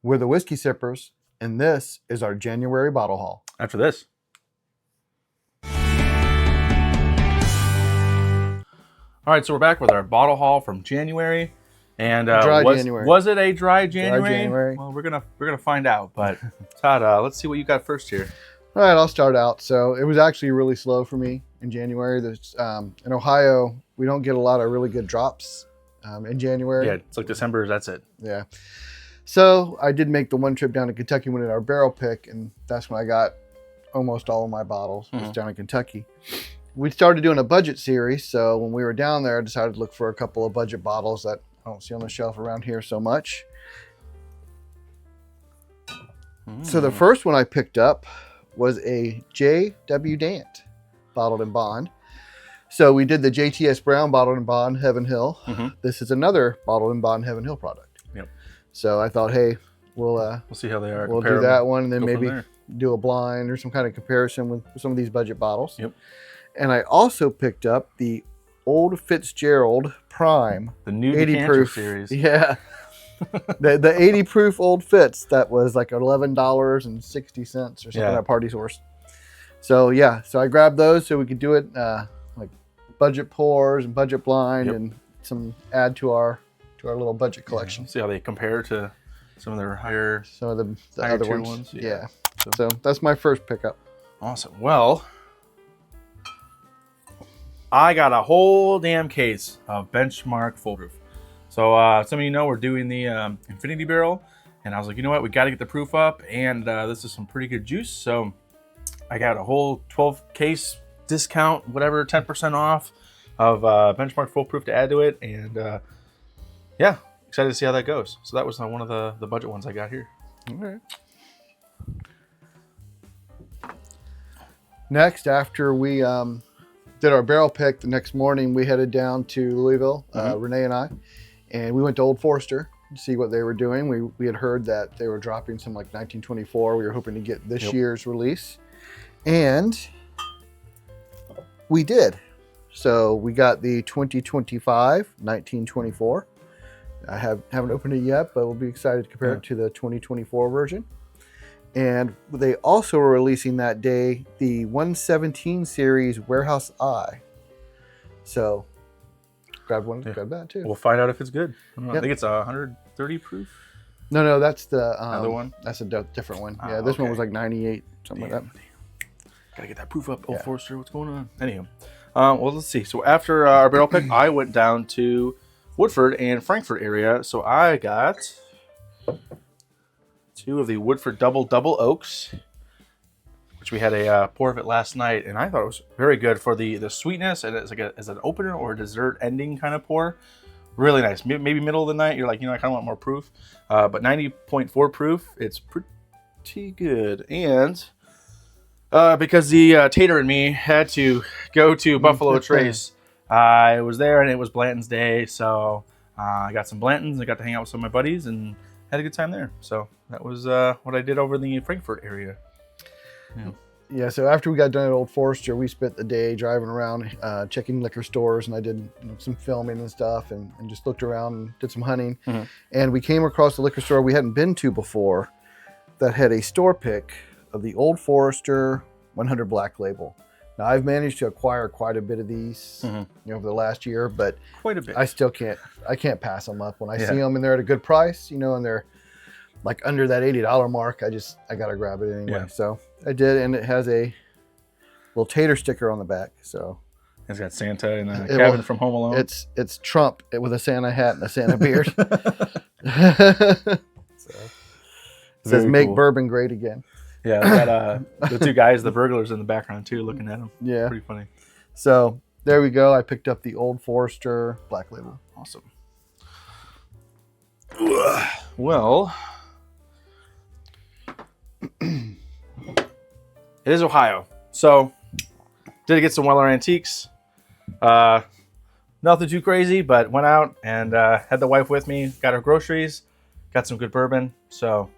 We're the Whiskey Sippers, and this is our January bottle haul. After this. All right, so we're back with our bottle haul from January. And January. Was it a dry January? Dry January. Well, we're gonna find out. But Todd, let's see what you got first here. All right, I'll start out. So it was actually really slow for me in January. There's, in Ohio, we don't get a lot of really good drops in January. Yeah, it's like December. That's it. Yeah. So I did make the one trip down to Kentucky when we did our barrel pick, and that's when I got almost all of my bottles. Was down in Kentucky. We started doing a budget series, so when we were down there, I decided to look for a couple of budget bottles that I don't see on the shelf around here so much. So the first one I picked up was a J.W. Dant bottled in bond. So we did the JTS Brown bottled in bond, Heaven Hill. This is another bottled in bond Heaven Hill product. Yep. So I thought, hey, we'll see how they are. We'll do that one, and then maybe do a blind or some kind of comparison with some of these budget bottles. Yep. And I also picked up the Old Fitzgerald Prime, the new 80 proof series. Yeah. the 80 proof Old Fitz that was like $11.60 or something at Party Source. So yeah, so I grabbed those so we could do it like budget pours and budget blind and some add to our little budget collection. See how they compare to some of their higher, some of the higher other ones. Yeah. So that's my first pickup. Awesome. Well, I got a whole damn case of Benchmark Full Proof. So some of you know we're doing the Infinity Barrel, and I was like, you know what, we got to get the proof up, and this is some pretty good juice. So I got a whole 12 case discount, whatever, 10% off of Benchmark Full Proof to add to it, and yeah, excited to see how that goes. So that was one of the budget ones I got here. All right. Next, after we did our barrel pick, the next morning we headed down to Louisville, Renee and I, and we went to Old Forester to see what they were doing. We had heard that they were dropping some like 1924. We were hoping to get this year's release, and we did. So we got the 2025 1924. I haven't opened it yet, but we'll be excited to compare it to the 2024 version. And they also were releasing that day the 117 series Warehouse Eye. So grab one, grab that too. We'll find out if it's good. I think it's 130 proof. No, that's the other one. That's a different one. Yeah, this one was like 98, something like that. Gotta get that proof up, Old Forester. What's going on? Anyhow, well, let's see. So after our barrel pick, I went down to Woodford and Frankfurt area. So I got 2 of the Woodford Double Oaks, which we had a pour of it last night, and I thought it was very good for the sweetness, and it's like as an opener or a dessert ending kind of pour. Really nice. Maybe middle of the night, you're like, I kind of want more proof. But 90.4 proof, it's pretty good. And because the Tater and me had to go to Buffalo Trace, I was there, and it was Blanton's Day, so I got some Blantons. I got to hang out with some of my buddies and had a good time there. So that was what I did over in the Frankfurt area. Yeah, so after we got done at Old Forester, we spent the day driving around checking liquor stores, and I did some filming and stuff, and just looked around and did some hunting. And we came across a liquor store we hadn't been to before that had a store pick of the Old Forester 100 Black Label. Now, I've managed to acquire quite a bit of these over the last year, but quite a bit. I still can't pass them up. When I see them and they're at a good price, and they're like under that $80 mark, I got to grab it anyway. So I did, and it has a little Tater sticker on the back. So it's got Santa and a cabin from Home Alone. It's Trump with a Santa hat and a Santa beard. So it says "Make Bourbon Great Again." Yeah, they got the 2 guys, the burglars, in the background too, looking at them. Yeah, pretty funny. So there we go. I picked up the Old Forester Black Label. Awesome. Well, it is Ohio, so did get some Weller Antiques. Nothing too crazy, but went out and had the wife with me. Got her groceries, got some good bourbon. So.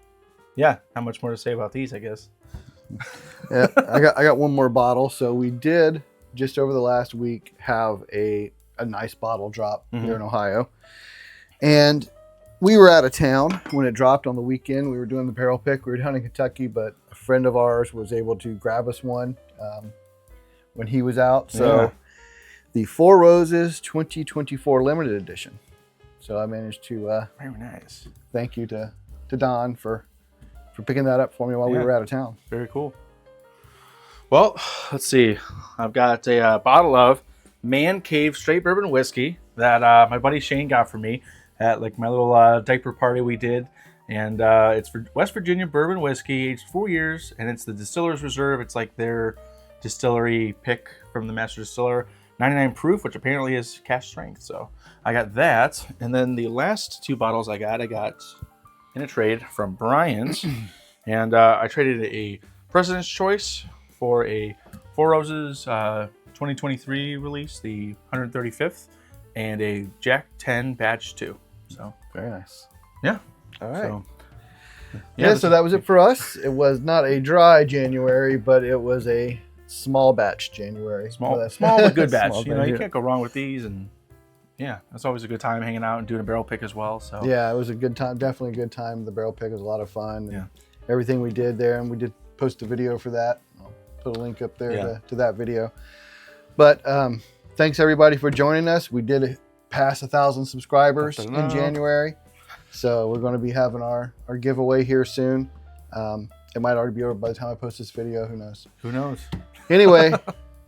Yeah, not much more to say about these, I guess. Yeah, I got one more bottle. So we did just over the last week have a nice bottle drop here in Ohio, and we were out of town when it dropped on the weekend. We were doing the barrel pick. We were down in Kentucky, but a friend of ours was able to grab us one when he was out. So the Four Roses 2024 limited edition. So I managed to very nice. Thank you to Don for picking that up for me while we were out of town. Very cool. Well, let's see. I've got a bottle of Man Cave straight bourbon whiskey that my buddy Shane got for me at like my little diaper party we did. And it's for West Virginia bourbon whiskey, aged 4 years, and it's the Distiller's Reserve. It's like their distillery pick from the master distiller. 99 proof, which apparently is cask strength. So I got that. And then the last 2 bottles I got in a trade from Brian's. And I traded a President's Choice for a Four Roses 2023 release, the 135th, and a Jack 10 Batch 2. So very nice. Yeah. All right. So, so that was it for us. It was not a dry January, but it was a small batch January. Small but good batch. You can't go wrong with these. And yeah, it's always a good time hanging out and doing a barrel pick as well. So yeah, it was a good time. Definitely a good time. The barrel pick was a lot of fun. And everything we did there, and we did post a video for that. I'll put a link up there to that video. But thanks everybody for joining us. We did pass 1,000 subscribers in January. So we're going to be having our giveaway here soon. It might already be over by the time I post this video. Who knows? Who knows? Anyway,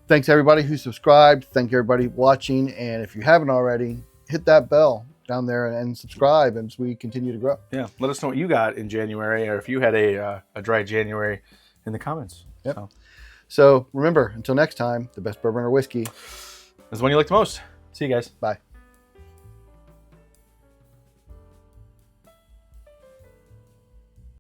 thanks everybody who subscribed. Thank everybody watching. And if you haven't already, hit that bell down there and subscribe as we continue to grow. Yeah. Let us know what you got in January, or if you had a dry January in the comments. Yep. So remember, until next time, the best bourbon or whiskey is the one you like the most. See you guys. Bye.